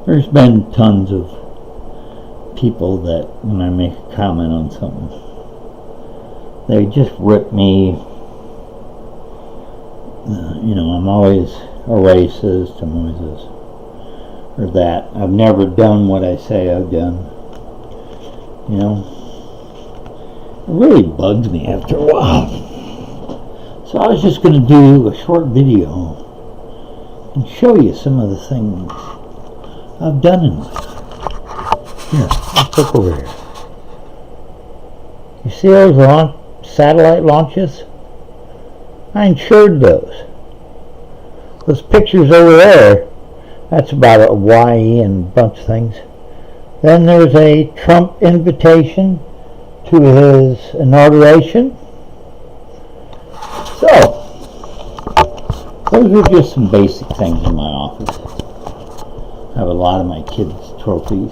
There's been tons of people that when I make a comment on something, they just rip me. I'm always a racist, I'm always this or that. I've never done what I say I've done. It really bugs me after a while. So I was just going to do a short video and show you some of the things I've done in life. Here, let's look over here. You see those satellite launches? I insured those. Those pictures over there, that's about a Hawaii and a bunch of things. Then there's a Trump invitation to his inauguration. So, those are just some basic things in my office. I have a lot of my kids' trophies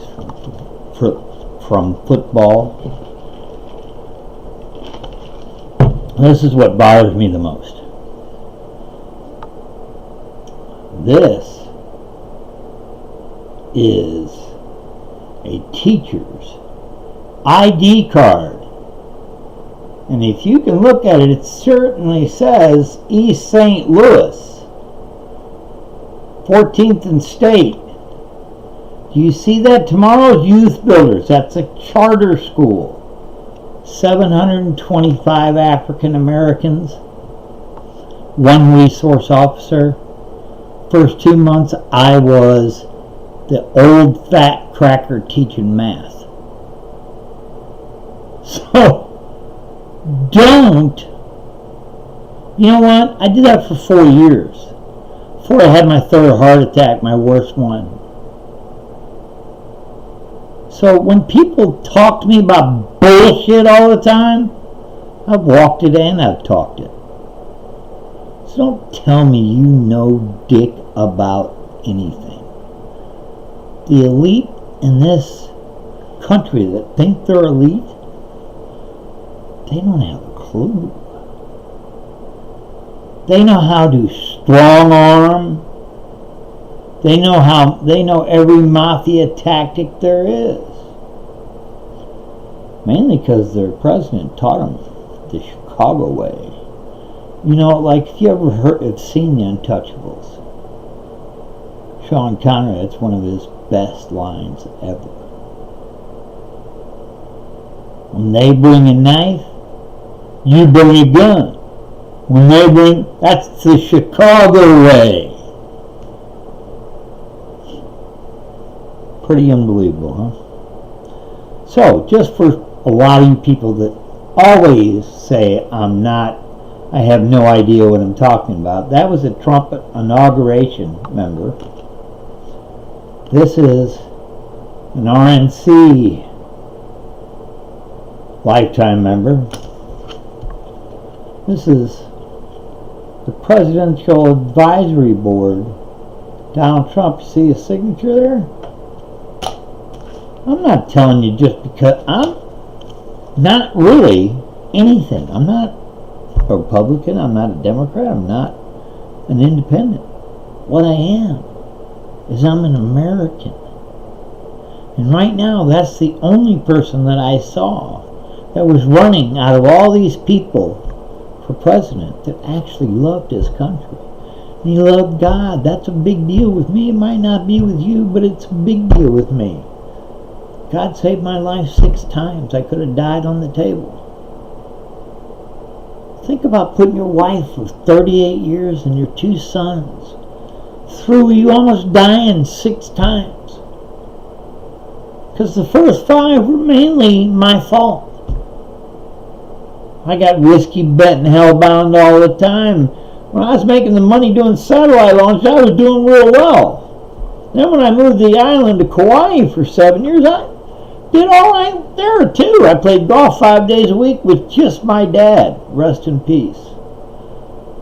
from football. This is what bothers me the most. This is a teacher's ID card. And if you can look at it, it certainly says East St. Louis, 14th and State. Do you see that? Tomorrow's Youth Builders. That's a charter school. 725 African Americans, 1 resource officer. First 2 months I was the old fat cracker teaching math. So don't. You know what? I did that for 4 years before I had my 3rd heart attack, my worst one. So when people talk to me about bullshit all the time, I've walked it and I've talked it. So don't tell me you know dick about anything. The elite in this country that think they're elite, they don't have a clue. They know how to strong arm. They know every mafia tactic there is. Mainly because their president taught them the Chicago way. Like if you ever have seen The Untouchables, Sean Connery, that's one of his best lines ever. When they bring a knife, you bring a gun. When they bring, that's the Chicago way. Pretty unbelievable, huh? So, just for a lot of you people that always say I have no idea what I'm talking about. That was a Trump inauguration, remember? This is an RNC lifetime member. This is the Presidential Advisory Board. Donald Trump, you see his signature there? I'm not telling you just because I'm not really anything. I'm not a Republican, I'm not a Democrat, I'm not an independent. What I am is I'm an American. And right now, that's the only person that I saw that was running out of all these people for president that actually loved his country. And he loved God. That's a big deal with me. It might not be with you, but it's a big deal with me. God saved my life 6 times. I could have died on the table. Think about putting your wife of 38 years and your 2 sons through you almost dying 6 times. Because the first 5 were mainly my fault. I got whiskey betting hellbound all the time. When I was making the money doing satellite launch, I was doing real well. Then when I moved the island to Kauai for 7 years, I did all right there too. I played golf 5 days a week with just my dad. Rest in peace.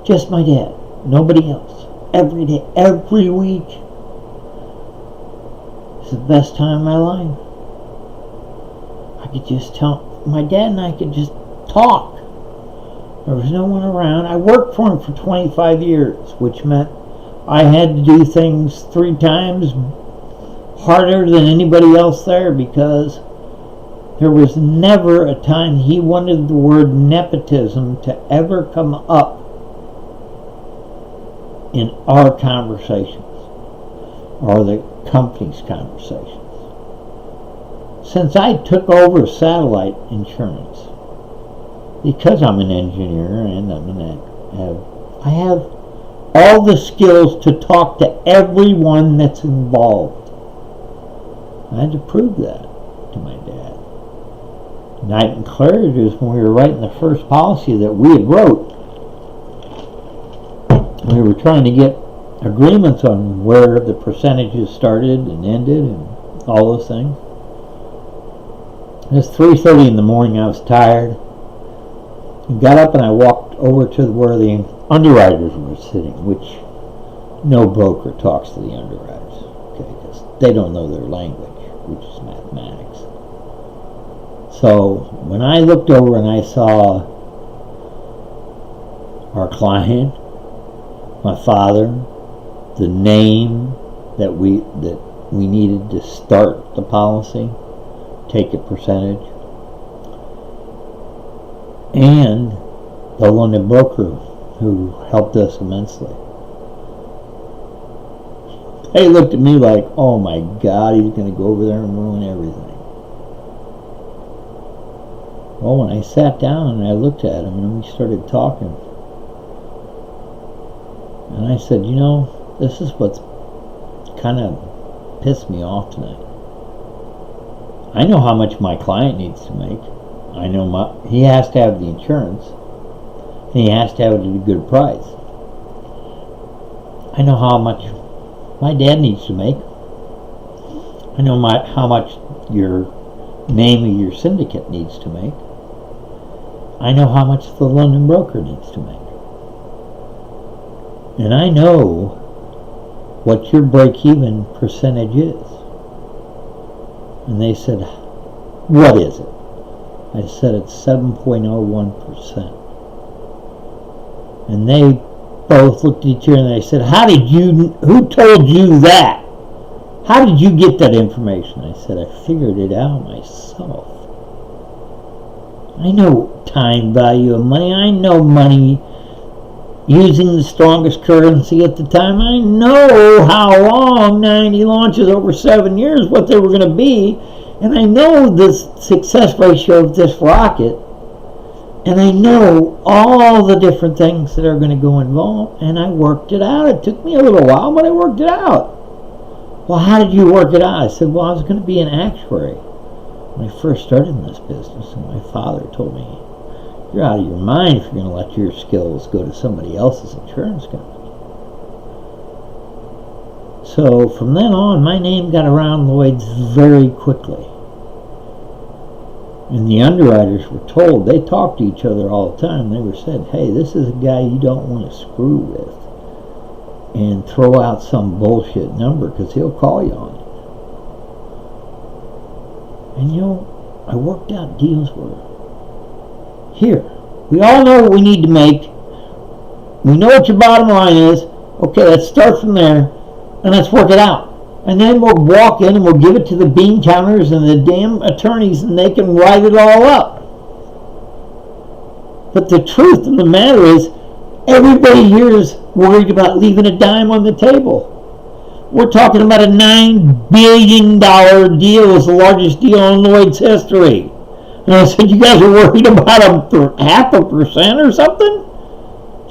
Just my dad. Nobody else. Every day, every week. It's the best time of my life. I could just tell. My dad and I could just talk. There was no one around. I worked for him for 25 years, which meant I had to do things 3 times harder than anybody else there, because there was never a time he wanted the word nepotism to ever come up in our conversations or the company's conversations. Since I took over satellite insurance, because I'm an engineer and I have all the skills to talk to everyone that's involved. I had to prove that to my dad. Night and clarity is when we were writing the first policy that we had wrote. We were trying to get agreements on where the percentages started and ended and all those things. It was 3:30 in the morning. I was tired. I got up and I walked over to where the underwriters were sitting, which no broker talks to the underwriters, okay, because they don't know their language, which is mathematics. So when I looked over and I saw our client, my father, the name that we needed to start the policy, take a percentage, and the London broker who helped us immensely. They looked at me like, oh my God, he's going to go over there and ruin everything. Well, when I sat down and I looked at him and we started talking, and I said, you know, this is what's kind of pissed me off tonight. I know how much my client needs to make. I know he has to have the insurance, and he has to have it at a good price. I know how much my dad needs to make. I know how much your name of your syndicate needs to make. I know how much the London broker needs to make. And I know what your break-even percentage is. And they said, what is it? I said it's 7.01%. And they both looked at each other and they said, who told you that? How did you get that information? I said, I figured it out myself. I know time value of money. I know money using the strongest currency at the time. I know how long 90 launches over 7 years, what they were going to be. And I know the success ratio of this rocket. And I know all the different things that are going to go involved. And I worked it out. It took me a little while, but I worked it out. Well, how did you work it out? I said, well, I was going to be an actuary when I first started in this business. And my father told me, you're out of your mind if you're going to let your skills go to somebody else's insurance company. So from then on, my name got around Lloyd's very quickly. And the underwriters were told, they talked to each other all the time. They were said, hey, this is a guy you don't want to screw with and throw out some bullshit number because he'll call you on it. And you know, I worked out deals where, here, we all know what we need to make. We know what your bottom line is. Okay, let's start from there and let's work it out. And then we'll walk in and we'll give it to the bean counters and the damn attorneys and they can write it all up. But the truth of the matter is, everybody here is worried about leaving a dime on the table. We're talking about a $9 billion deal. It's the largest deal in Lloyd's history. And I said, you guys are worried about a 0.5% or something?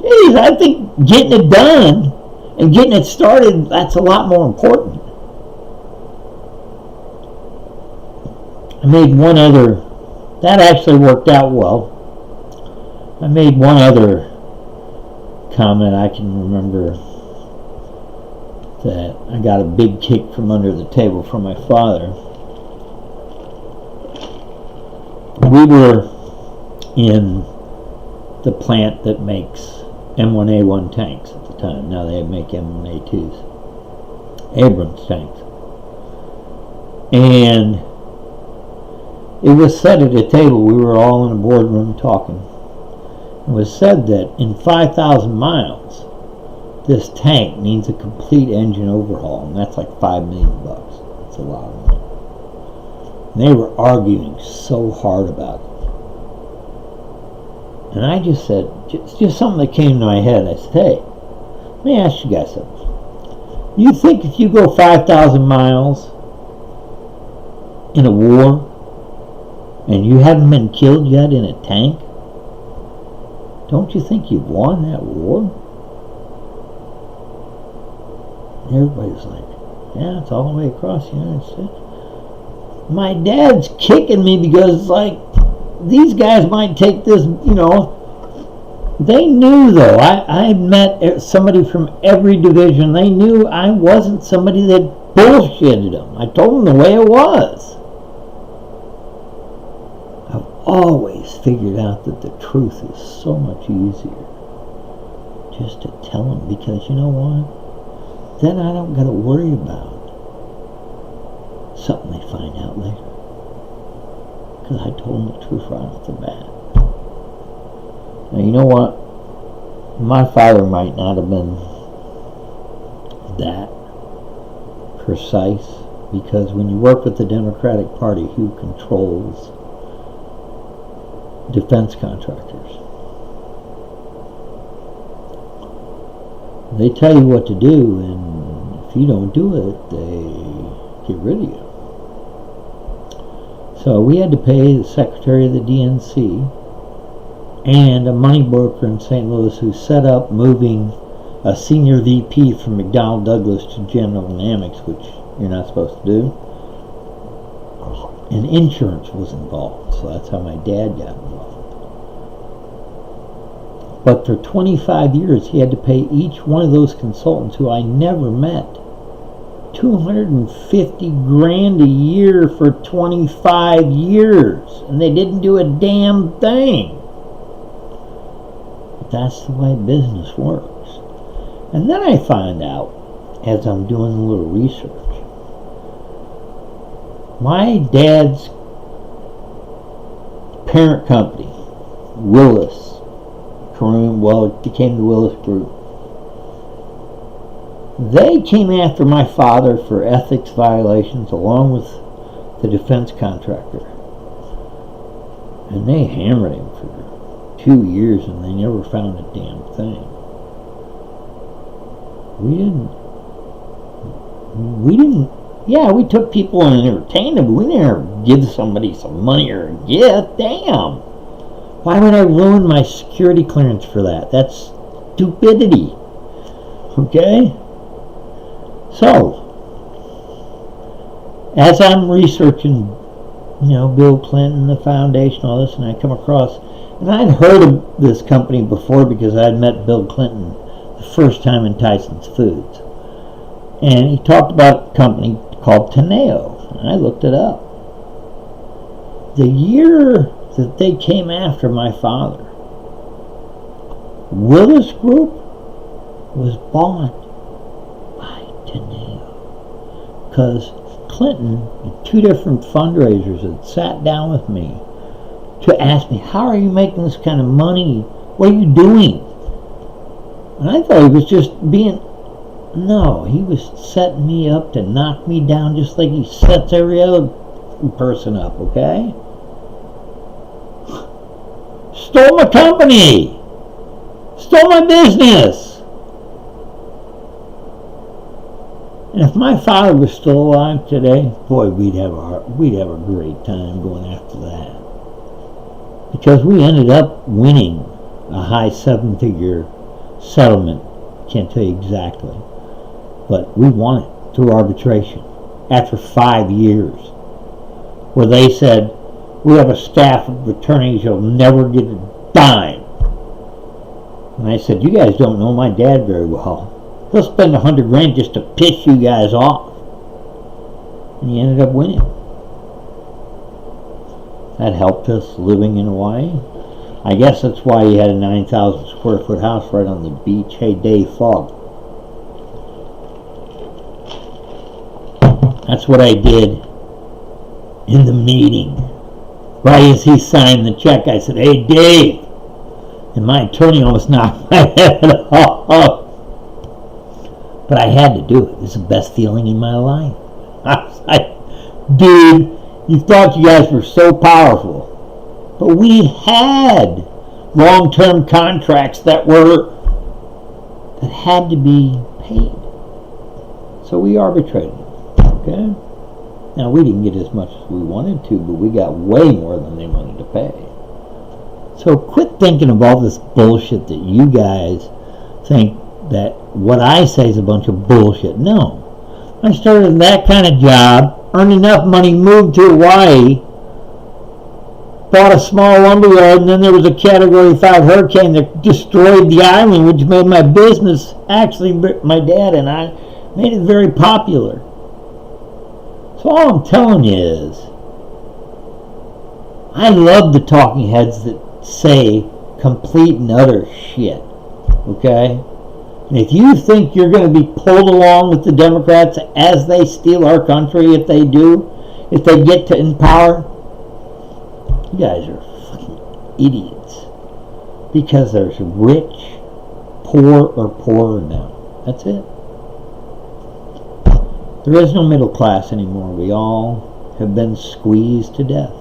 Geez, I think getting it done and getting it started, that's a lot more important. I made one other, that actually worked out well. I made one other comment I can remember that I got a big kick from under the table from my father. We were in the plant that makes M1A1 tanks at the time. Now they make M1A2s. Abrams tanks. And it was said at a table, we were all in a boardroom talking. It was said that in 5,000 miles, this tank needs a complete engine overhaul, and that's like $5 million. It's a lot of money. And they were arguing so hard about it. And I just said, just something that came to my head. I said, hey, let me ask you guys something. You think if you go 5,000 miles in a war and you hadn't been killed yet in a tank, don't you think you've won that war? And everybody's like, yeah, it's all the way across the United States. My dad's kicking me because it's like, these guys might take this, They knew, though. I met somebody from every division. They knew I wasn't somebody that bullshitted them. I told them the way it was. I've always figured out that the truth is so much easier just to tell them, because you know what? Then I don't got to worry about something they find out later. Because I told them the truth right off the bat. Now, you know what? My father might not have been that precise, because when you work with the Democratic Party, who controls defense contractors, they tell you what to do, and if you don't do it, they get rid of you. So we had to pay the secretary of the DNC and a money broker in St. Louis who set up moving a senior VP from McDonnell Douglas to General Dynamics, which you're not supposed to do. And insurance was involved, so that's how my dad got involved. But for 25 years, he had to pay each one of those consultants, who I never met, $250,000 a year for 25 years, and they didn't do a damn thing. But that's the way business works. And then I find out, as I'm doing a little research, my dad's parent company, Willis Caroon, well, it became the Willis Group. They came after my father for ethics violations along with the defense contractor. And they hammered him for 2 years, and they never found a damn thing. Yeah, we took people and entertained them, but we never give somebody some money or a gift. Damn. Why would I ruin my security clearance for that? That's stupidity. Okay? So, as I'm researching, Bill Clinton, the foundation, all this, and I come across, and I'd heard of this company before because I'd met Bill Clinton the first time in Tyson's Foods. And he talked about a company called Teneo, and I looked it up. The year that they came after my father, Willis Group was bought by Teneo, because Clinton and 2 different fundraisers had sat down with me to ask me, how are you making this kind of money? What are you doing? And I thought he was just being... No, he was setting me up to knock me down just like he sets every other person up, okay? Stole my company! Stole my business! And if my father was still alive today, boy, we'd have a great time going after that. Because we ended up winning a high 7-figure settlement. Can't tell you exactly. But we won it through arbitration after 5 years, where they said, we have a staff of attorneys, you'll never get a dime. And I said, you guys don't know my dad very well. He'll spend $100,000 just to piss you guys off. And he ended up winning. That helped us living in Hawaii. I guess that's why he had a 9,000 square foot house right on the beach. Hey, Dave Fogg. That's what I did in the meeting. Right as he signed the check, I said, hey, Dave. And my attorney almost knocked my head off. But I had to do it. It was the best feeling in my life. I was like, dude, you thought you guys were so powerful. But we had long-term contracts that had to be paid. So we arbitrated. Okay? Now, we didn't get as much as we wanted to, but we got way more than they wanted to pay. So quit thinking of all this bullshit that you guys think that what I say is a bunch of bullshit. No. I started that kind of job, earned enough money, moved to Hawaii, bought a small lumberyard, and then there was a Category 5 hurricane that destroyed the island, which made my business, actually my dad and I, made it very popular. So all I'm telling you is, I love the talking heads that say complete and utter shit. Okay? And if you think you're going to be pulled along with the Democrats as they steal our country, if they get in power, you guys are fucking idiots. Because there's rich, poor, or poorer now. That's it. There is no middle class anymore. We all have been squeezed to death.